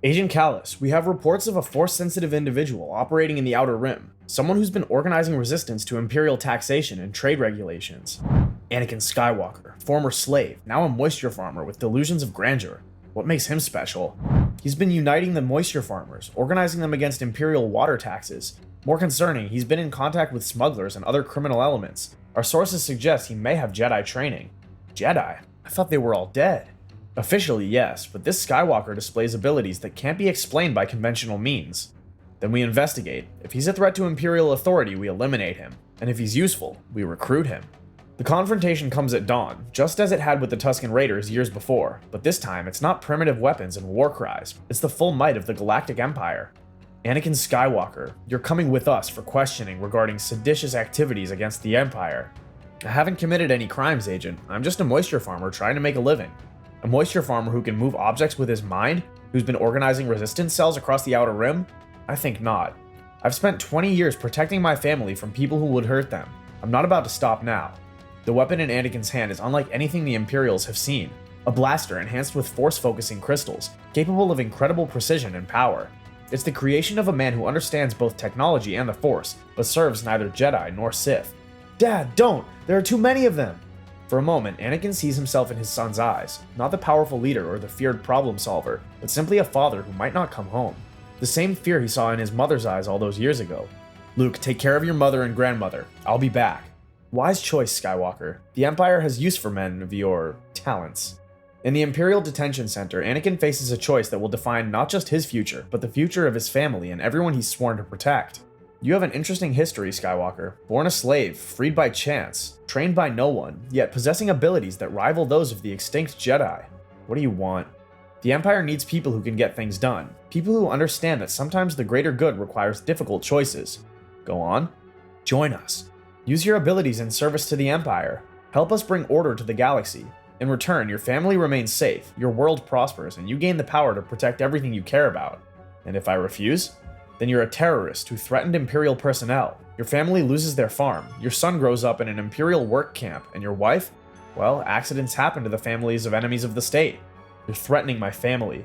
Agent Callus, we have reports of a Force-sensitive individual operating in the Outer Rim, someone who's been organizing resistance to Imperial taxation and trade regulations. Anakin Skywalker, former slave, now a moisture farmer with delusions of grandeur. What makes him special? He's been uniting the moisture farmers, organizing them against Imperial water taxes. More concerning, he's been in contact with smugglers and other criminal elements. Our sources suggest he may have Jedi training. Jedi? I thought they were all dead. Officially, yes, but this Skywalker displays abilities that can't be explained by conventional means. Then we investigate. If he's a threat to Imperial authority, we eliminate him. And if he's useful, we recruit him. The confrontation comes at dawn, just as it had with the Tusken Raiders years before, but this time it's not primitive weapons and war cries, it's the full might of the Galactic Empire. Anakin Skywalker, you're coming with us for questioning regarding seditious activities against the Empire. I haven't committed any crimes, Agent. I'm just a moisture farmer trying to make a living. A moisture farmer who can move objects with his mind, who's been organizing resistance cells across the Outer Rim? I think not. I've spent 20 years protecting my family from people who would hurt them. I'm not about to stop now. The weapon in Anakin's hand is unlike anything the Imperials have seen. A blaster enhanced with force-focusing crystals, capable of incredible precision and power. It's the creation of a man who understands both technology and the Force, but serves neither Jedi nor Sith. Dad, don't! There are too many of them! For a moment, Anakin sees himself in his son's eyes, not the powerful leader or the feared problem solver, but simply a father who might not come home. The same fear he saw in his mother's eyes all those years ago. Luke, take care of your mother and grandmother. I'll be back. Wise choice, Skywalker. The Empire has use for men of your talents. In the Imperial Detention Center, Anakin faces a choice that will define not just his future, but the future of his family and everyone he's sworn to protect. You have an interesting history, Skywalker. Born a slave, freed by chance, trained by no one, yet possessing abilities that rival those of the extinct Jedi. What do you want? The Empire needs people who can get things done. People who understand that sometimes the greater good requires difficult choices. Go on. Join us. Use your abilities in service to the Empire. Help us bring order to the galaxy. In return, your family remains safe, your world prospers, and you gain the power to protect everything you care about. And if I refuse? Then you're a terrorist who threatened Imperial personnel. Your family loses their farm, your son grows up in an Imperial work camp, and your wife? Well, accidents happen to the families of enemies of the state. You're threatening my family.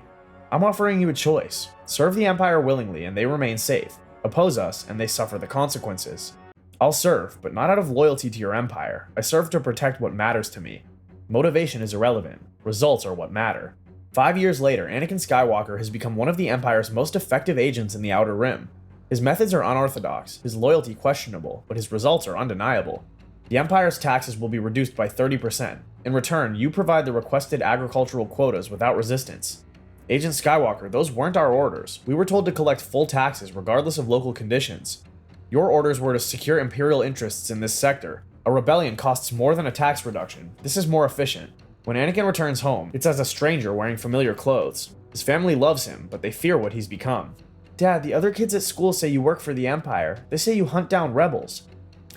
I'm offering you a choice. Serve the Empire willingly and they remain safe. Oppose us and they suffer the consequences. I'll serve, but not out of loyalty to your empire. I serve to protect what matters to me. Motivation is irrelevant. Results are what matter. 5 years later, Anakin Skywalker has become one of the Empire's most effective agents in the Outer Rim. His methods are unorthodox, his loyalty questionable, but his results are undeniable. The Empire's taxes will be reduced by 30%. In return, you provide the requested agricultural quotas without resistance. Agent Skywalker, those weren't our orders. We were told to collect full taxes regardless of local conditions. Your orders were to secure Imperial interests in this sector. A rebellion costs more than a tax reduction. This is more efficient. When Anakin returns home, it's as a stranger wearing familiar clothes. His family loves him, but they fear what he's become. Dad, the other kids at school say you work for the Empire. They say you hunt down rebels.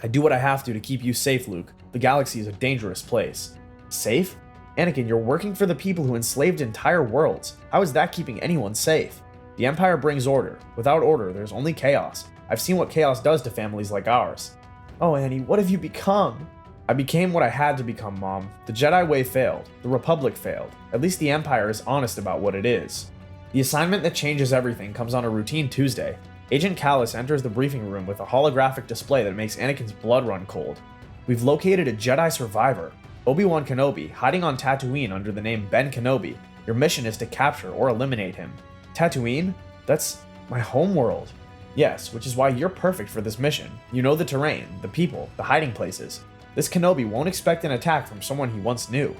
I do what I have to keep you safe, Luke. The galaxy is a dangerous place. Safe? Anakin, you're working for the people who enslaved entire worlds. How is that keeping anyone safe? The Empire brings order. Without order, there's only chaos. I've seen what chaos does to families like ours. Oh, Annie, what have you become? I became what I had to become, Mom. The Jedi way failed. The Republic failed. At least the Empire is honest about what it is. The assignment that changes everything comes on a routine Tuesday. Agent Callus enters the briefing room with a holographic display that makes Anakin's blood run cold. We've located a Jedi survivor, Obi-Wan Kenobi, hiding on Tatooine under the name Ben Kenobi. Your mission is to capture or eliminate him. Tatooine? That's my homeworld. Yes, which is why you're perfect for this mission. You know the terrain, the people, the hiding places. This Kenobi won't expect an attack from someone he once knew.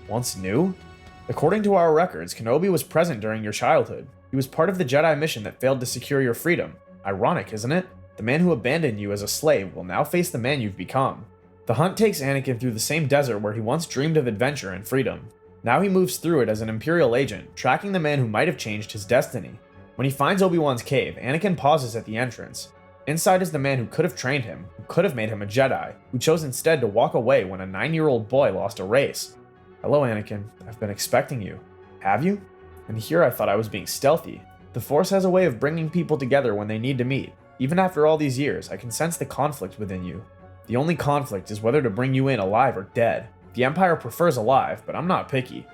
Once knew? According to our records, Kenobi was present during your childhood. He was part of the Jedi mission that failed to secure your freedom. Ironic, isn't it? The man who abandoned you as a slave will now face the man you've become. The hunt takes Anakin through the same desert where he once dreamed of adventure and freedom. Now he moves through it as an Imperial agent, tracking the man who might have changed his destiny. When he finds Obi-Wan's cave, Anakin pauses at the entrance. Inside is the man who could have trained him, who could have made him a Jedi, who chose instead to walk away when a 9-year-old boy lost a race. Hello, Anakin. I've been expecting you. Have you? And here I thought I was being stealthy. The Force has a way of bringing people together when they need to meet. Even after all these years, I can sense the conflict within you. The only conflict is whether to bring you in alive or dead. The Empire prefers alive, but I'm not picky.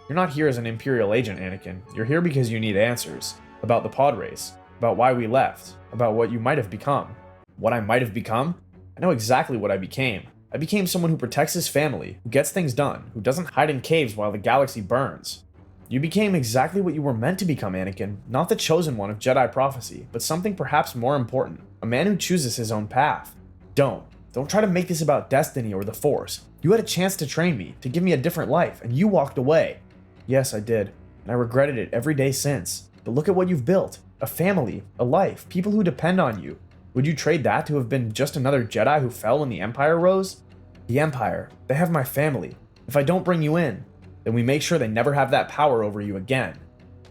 You're not here as an Imperial agent, Anakin. You're here because you need answers. About the pod race. About why we left. About what you might have become. What I might have become? I know exactly what I became. I became someone who protects his family, who gets things done, who doesn't hide in caves while the galaxy burns. You became exactly what you were meant to become, Anakin. Not the chosen one of Jedi prophecy, but something perhaps more important. A man who chooses his own path. Don't try to make this about destiny or the Force. You had a chance to train me, to give me a different life, and you walked away. Yes, I did, and I regretted it every day since. But look at what you've built. A family, a life, people who depend on you. Would you trade that to have been just another Jedi who fell when the Empire rose? The Empire, they have my family. If I don't bring you in, then we make sure they never have that power over you again.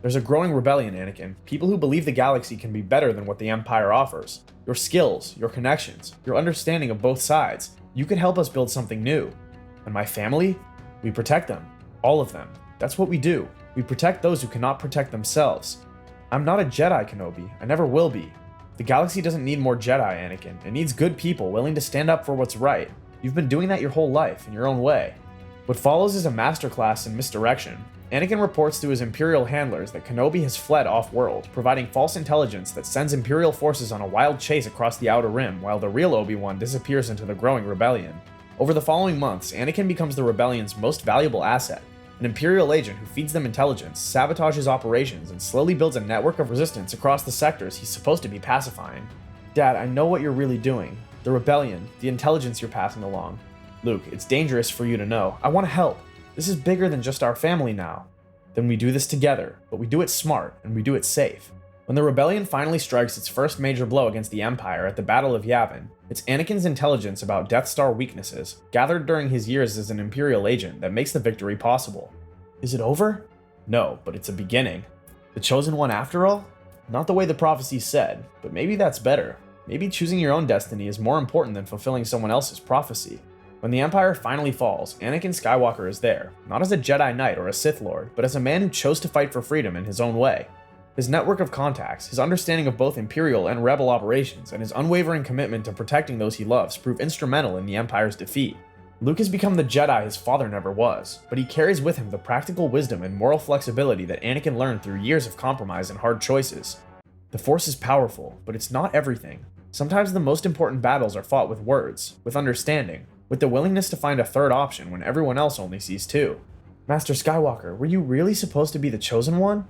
There's a growing rebellion, Anakin. People who believe the galaxy can be better than what the Empire offers. Your skills, your connections, your understanding of both sides. You could help us build something new. And my family? We protect them. All of them. That's what we do. We protect those who cannot protect themselves. I'm not a Jedi, Kenobi. I never will be. The galaxy doesn't need more Jedi, Anakin. It needs good people willing to stand up for what's right. You've been doing that your whole life, in your own way. What follows is a masterclass in misdirection. Anakin reports to his Imperial handlers that Kenobi has fled off-world, providing false intelligence that sends Imperial forces on a wild chase across the Outer Rim, while the real Obi-Wan disappears into the growing rebellion. Over the following months, Anakin becomes the rebellion's most valuable asset, an Imperial agent who feeds them intelligence, sabotages operations, and slowly builds a network of resistance across the sectors he's supposed to be pacifying. Dad, I know what you're really doing. The rebellion, the intelligence you're passing along. Luke, it's dangerous for you to know. I want to help. This is bigger than just our family now. Then we do this together, but we do it smart, and we do it safe. When the rebellion finally strikes its first major blow against the Empire at the Battle of Yavin, it's Anakin's intelligence about Death Star weaknesses, gathered during his years as an Imperial agent, that makes the victory possible. Is it over? No, but it's a beginning. The chosen one after all? Not the way the prophecy said, but maybe that's better. Maybe choosing your own destiny is more important than fulfilling someone else's prophecy. When the Empire finally falls, Anakin Skywalker is there, not as a Jedi Knight or a Sith Lord, but as a man who chose to fight for freedom in his own way. His network of contacts, his understanding of both Imperial and Rebel operations, and his unwavering commitment to protecting those he loves prove instrumental in the Empire's defeat. Luke has become the Jedi his father never was, but he carries with him the practical wisdom and moral flexibility that Anakin learned through years of compromise and hard choices. The Force is powerful, but it's not everything. Sometimes the most important battles are fought with words, with understanding, with the willingness to find a third option when everyone else only sees two. Master Skywalker, were you really supposed to be the chosen one?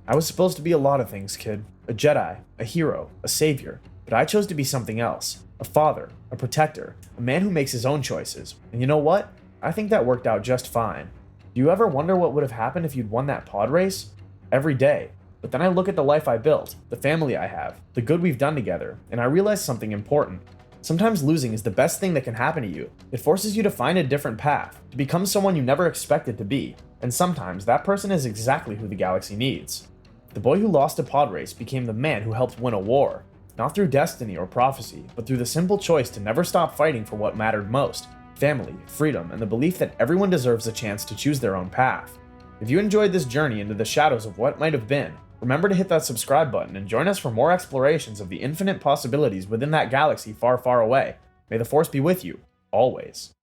I was supposed to be a lot of things, kid. A Jedi, a hero, a savior, but I chose to be something else. A father, a protector, a man who makes his own choices. And you know what? I think that worked out just fine. Do you ever wonder what would have happened if you'd won that pod race? Every day. But then I look at the life I built, the family I have, the good we've done together, and I realize something important. Sometimes losing is the best thing that can happen to you. It forces you to find a different path, to become someone you never expected to be, and sometimes that person is exactly who the galaxy needs. The boy who lost a pod race became the man who helped win a war, not through destiny or prophecy, but through the simple choice to never stop fighting for what mattered most: family, freedom, and the belief that everyone deserves a chance to choose their own path. If you enjoyed this journey into the shadows of what might have been, remember to hit that subscribe button and join us for more explorations of the infinite possibilities within that galaxy far, far away. May the Force be with you, always.